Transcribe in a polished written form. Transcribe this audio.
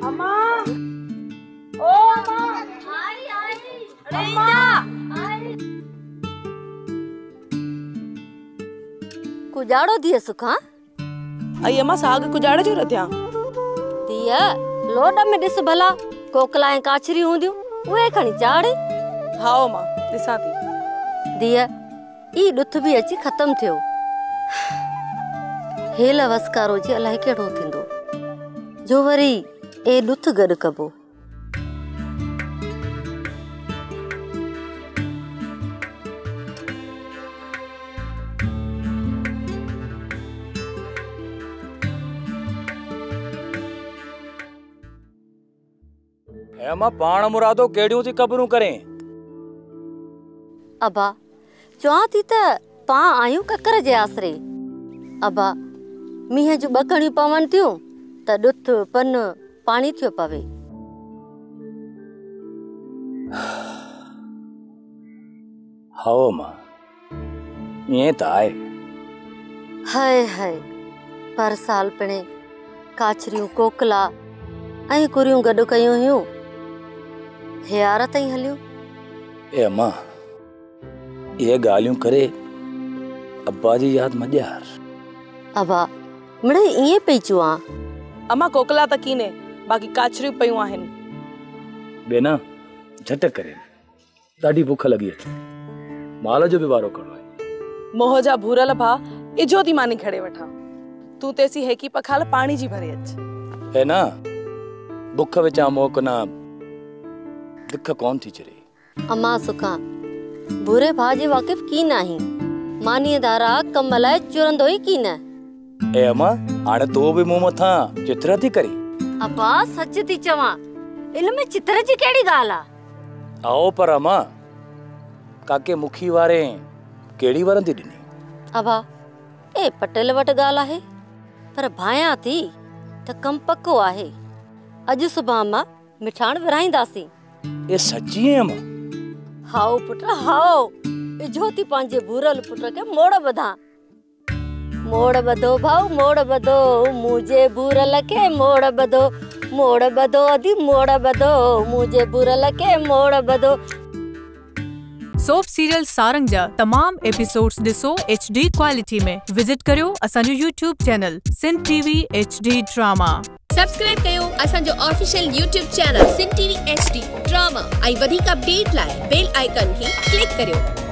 अम्मा ओ अम्मा आई अम्मा कुजाड़ो दिए सुखा आई अम्मा साग कुजाड़े जो रथिया दिया लोड में दिस भला कोकला ऐं काचरी हूंदियूं उहे खणी चाड़े। हाँ अम्मा ॾिसां थी। दिया ई ॾुथ बि अची ख़त्म थियो। हेल वसकारो जी अलाए कहिड़ो थींदो जो वरी ए ॾुथ गॾु कबो। अम्मा पाण मुरादो केड़ियूं थी कबरूं करें। अबा चवां थी त पा आयूं ककर जे आसरे। अबा मींहं जूं ॿकणियूं पवनि थियूं त ॾुथ पन पाणी थियो पवे। हाँ अम्मा ये त आहे। हाय हाय पर साल पिणे काचरियूं कोकला ऐं कुरियूं गॾु कयूं हुयूं हियार ताईं हलियूं। ए अम्मा ये गालियूं करे अब्बा जी याद मत ॾियार। अबा मिड़े ईअं पई चवां। अम्मा कोकला त कीने बाक़ी काचरियूं पयूं आहिनि। बेना झट करे ॾाढी बुख लगी अचे माल जो भी वारो करणो आहे। मोह जा भूरल भा इजो थी मानी खड़े वठा तू तेसी हेकी पखाल पानी जी भरे अच। है ना बुख विचा मोक ना दिख कौन थी चरे। अम्मा सुखा बुरे भाजी वाकिफ की नाही मानी दारा कम लाए चुरंदो ही की न। ए अम्मा हाणे तो भी मुंह मथा चित्र थी करी। अबा सच थी चवां इन में चित्र जी केड़ी गाल आ। आओ पर अम्मा काके मुखी वारे केड़ी वरंदी दिनी। अबा ए पटेल वट गाल आहे पर भाया थी त कम पक्को आहे। अज सुबह मां मिठाण विराईंदासी। ये सच्ची है अम्मा। हाओ पुट हाओ इजो थी पांजे भूरल पुट के मोड़ बधा। मोड़ बधो भाऊ मोड़ बधो मुझे भूरल के मोड़ बधो अधी मोड़ बधो मुझे भूरल के मोड़ बधो। सोप सीरियल सारंग जा तमाम एपिसोड्स ॾिसो HD क्वालिटी में। विजिट करियो असांजो YouTube channel Sindh TV HD drama. Subscribe कयो असांजो official YouTube channel Sindh TV HD drama ऐं वधीक अपडेट लाइ बेल आइकन खे क्लिक करियो।